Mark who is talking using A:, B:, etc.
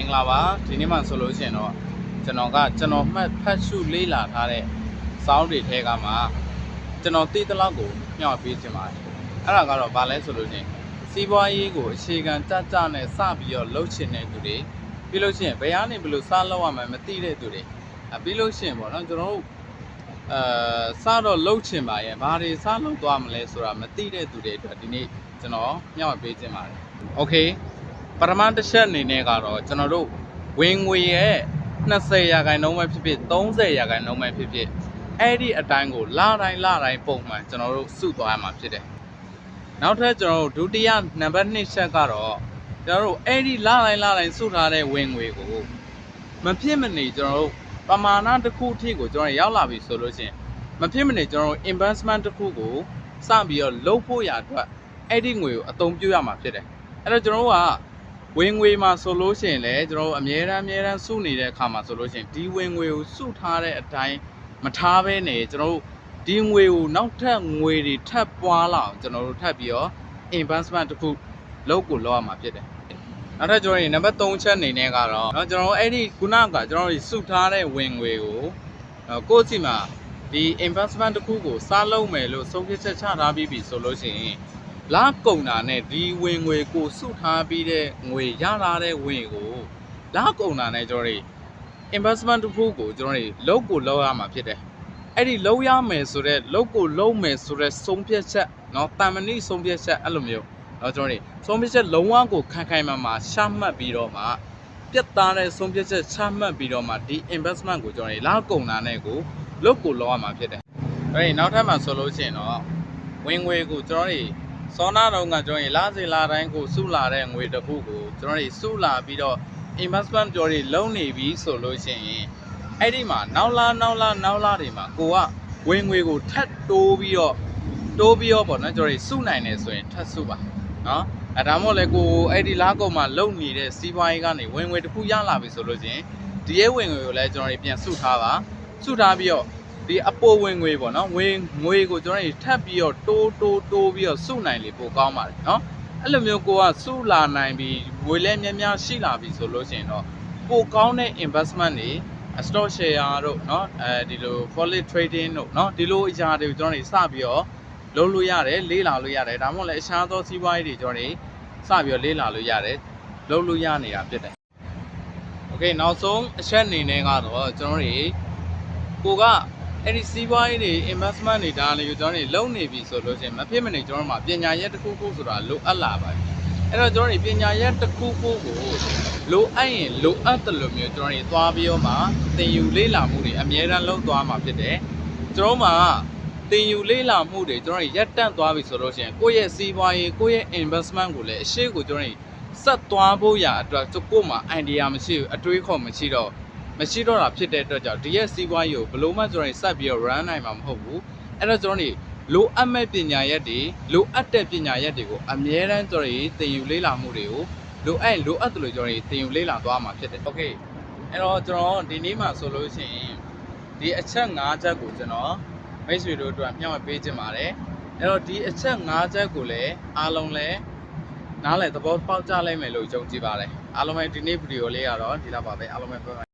A: င်္ဂလာပါဒီနေ့မှဆိုလို့ရှိရင်တော့ကျွန်တော်မှတ်ဖတ်ရှုလေ့လာထားတဲ့စောင်းတွေထဲကမှကျွန်တော်သိသလောက်ကိုမျှော်ပေးခြင်းပါတယ်အဲ့ဒါကတော့ဘာလဲဆိုလို့ရှိရင်စီးပွားရေးကိုအခြေခံကြနဲ့စပြီးတော့လှုပ်ချင်တဲ့သူတွေပြီးလို့ရှိရင်ဘယ်ကနေဘယ်လိုစလုပ်ရမှန်းမသိတဲ့သူတွေပြီးလို့ရှိရင်ပေါ့နော်ကျွန်တော်တို့စတော့လှုပ်ချင်ပါရဲ့ဘာတွေစလုပ်သွားမလဲဆိုတာမသိတဲ့သူတွေအတွက်ဒီနေ့ကျွန်တော်မျှော်ပေးခြင်းပါတယ်โอเคပထမတစ်ချက်အနေနဲ့ကတော့ကျွန်တော်တို့ဝင်ငွေရဲ့20%ပဲဖြစ်ဖြစ်30%ပဲဖြစ်ဖြစ်အဲ့ဒီအတိုင်းကိုလတိုင်းပုံမှန်ကျွန်တော်တို့စုသွားရမှာဖြစ်တယ်နောက်ထပ်ကျွန်တော်တို့ဒုတိယနံပါတ်2ချက်ကတော့ကျွန်တော်တို့အဲ့ဒီလတိုင်းစုထားတဲ့ဝင်ငွေကိုမဖြစ်မနေကျွန်တော်တို့ပမာဏတစ်ခုအထိကိုကျွန်တော်ရောက်လာပြီဆိုလို့ရှိရင်မဖြစ်မနေကျွန်တော်တို့ investment တစ်ခုကိုစပြီးတော့လုပ်ဖို့ရအတွက်အဲ့ဒီငွေကိုအသုံးပြုရမှာဖြစ်တယ်အဲ့တော့ကျွန်တော်တို့ကဝင်ငွေမှာဆိုလို့ရှိရင်လည်းကျွန်တော်တို့အမြဲတမ်းစုနေတဲ့အခါမှာဆိုလို့ရှိရင်ဒီဝင်ငွေကိုစုထားတဲ့အတိုင်းမထားဘဲနေကျွန်တော်တို့ဒီငွေကိုနောက်ထပ်ငွေတွေထပ်ပွားလာအောင်ကျွန်တော်တို့ထပ်ပြီးတော့ investment တစ်ခုလုပ်ရမှာဖြစ်တယ်နောက်ထပ်ကျွန်တော်နံပါတ်3ချက်အနေနဲ့ကတော့เนาะကျွန်တော်တို့အဲ့ဒီခုနကကျွန်တော်တို့စုထားတဲ့ဝင်ငွေကိုကိုယ့်စီမှာဒီ investment တစ်ခုကိုစလုပ်မယ်လို့ဆုံးဖြတ်ချက်ချထားပြီးပြီဆိုလို့ရှိရင်လာကုန်တာနဲ့ဒီဝင်ငွေကိုစုထားပြီးတဲ့ငွေရလာတဲ့ဝင်ကိုလာကုန်တာနဲ့ကျွန်တော်တို့ investment တစ်ခုကိုကျွန်တော်တို့လုပ်ရမှာဖြစ်တယ်အဲ့ဒီလုပ်ရမယ်ဆိုတော့လုပ်မယ်ဆိုတော့ဆုံးဖြတ်ချက်เนาะတန်မဏိဆုံးဖြတ်ချက်အဲ့လိုမျိုးတော့ကျွန်တော်တို့ဆုံးဖြတ်ချက်လုံးဝကိုခိုင်မာရှာမှတ်ပြီးတော့မှပြတ်သားတဲ့ဆုံးဖြတ်ချက်ချမှတ်ပြီးတော့မှဒီ investment ကိုကျွန်တော်တို့လာကုန်တာနဲ့ကိုလုပ်ရမှာဖြစ်တယ်အဲ့ဒီနောက်ထပ်မှာဆိုလို့ရှိရင်တော့ဝင်ငွေကိုကျွန်တော်တို့စောနာတော့ကကျွန်တော်လတိုင်းကိုစုလာတဲ့ငွေတစ်ခုကိုကျွန်တော်တို့စုလာပြီးတော့ investment ကျွန်တော်တို့လုံးနေပြီဆိုလို့ရှိရင်အဲ့ဒီမှာနောက်လာတွေမှာကိုကဝင်ငွေကိုထပ်တိုးပြီးတော့ပေါ့နော်ကျွန်တော်တို့စုနိုင်တယ်ဆိုရင်ထပ်စုပါနော်ဒါမှမဟုတ်လေကိုအဲ့ဒီလာကုန်မှာလုံနေတဲ့စီးပွားရေးကနေဝင်ငွေတစ်ခုရလာပြီဆိုလို့ရှိရင်ဒီရဲ့ဝင်ငွေကိုလည်းကျွန်တော်တို့ပြန်စုထားပြီးတော့ဒီအပေါ်ဝင်ငွေပေါ့နော်ငွေကိုကျွန်တော်တို့ထပ်ပြီးတော့တိုးပြီးတော့စုနိုင်လေပိုကောင်းပါတယ်နော်အဲ့လိုမျိုးကိုကစုလာနိုင်ပြီးငွေလည်းများရှိလာပြီဆိုလို့ရှိရင်တော့ပိုကောင်းတဲ့ investment တွေ stock share တို့เนาะဒီလို forex trading တို့เนาะဒီလိုအရာတွေကိုကျွန်တော်တို့စပြီးတော့လုပ်လို့ရတယ်လေ့လာလို့ရတယ်ဒါမှမဟုတ်လည်းအခြားသောစီးပွားရေးတွေကျွန်တော်တို့စပြီးတော့လေ့လာလို့ရတယ်လုပ်လို့ရနေတာဖြစ်တယ်โอเคနောက်ဆုံးအချက်အနေနဲ့ကတော့ကျွန်တော်တို့ကိုကအဲ့ဒီစီးပွားရေးတွေ investment တွေဒါလေးကိုကျွန်တော်တို့လုပ်နေပြီဆိုလို့ရှိရင်မဖြစ်မနေကျွန်တော်တို့မှာပညာရပ်တစ်ခုဆိုတာလိုအပ်လာပါပြီအဲ့တော့ကျွန်တော်တို့ပညာရပ်တစ်ခုကိုလိုအပ်ရင်လိုအပ်တယ်လို့မျိုးကျွန်တော်တို့သွားပြီးတော့မှသင်ယူလေ့လာမှုတွေအများအားလုပ်သွားမှာဖြစ်တယ်ကျွန်တော်မှာသင်ယူလေ့လာမှုတွေကျွန်တော်တို့ရပ်တန့်သွားပြီဆိုလို့ရှိရင်ကိုယ့်ရဲ့စီးပွားရေးကိုယ့်ရဲ့ investment ကိုလည်းအရှိကိုကျွန်တော်တို့ဆက်သွားဖို့ရအတွက်ကိုယ့်မှာ idea မရှိဘူးအတွေးခေါ်မရှိတော့တာဖြစ်တဲ့အတွက်ကြောင့်ဒီရဲ့စီးပွားရေးကိုဘယ်လိုမှကျွန်တော်တို့ဆက်ပြီးတော့ run နိုင်မှာမဟုတ်ဘူးအဲ့တော့ကျွန်တော်တို့လိုအပ်မဲ့ပညာရပ်တွေလိုအပ်တဲ့ပညာရပ်တွေကိုအမြဲတမ်းကျွန်တော်တို့သင်ယူလေ့လာမှုတွေကိုလိုအပ်တယ်လို့ကျွန်တော်တို့သင်ယူလေ့လာသွားမှာဖြစ်တယ်โอเคအဲ့တော့ကျွန်တော်ဒီနေ့မှာဆိုလို့ရှိရင်ဒီအချက်5ချက်ကိုကျွန်တော်မိတ်ဆွေတို့အတွက်မျှဝေပေးခြင်းပါတယ်အဲ့တော့ဒီအချက်5ချက်ကိုလည်းအားလုံးလည်းနားလည်သဘောပေါက်ကြလိမ့်မယ်လို့ယုံကြည်ပါတယ်အားလုံးပဲဒီနေ့ဗီဒီယိုလေးကတော့ဒီလောက်ပါပဲအားလုံးပဲ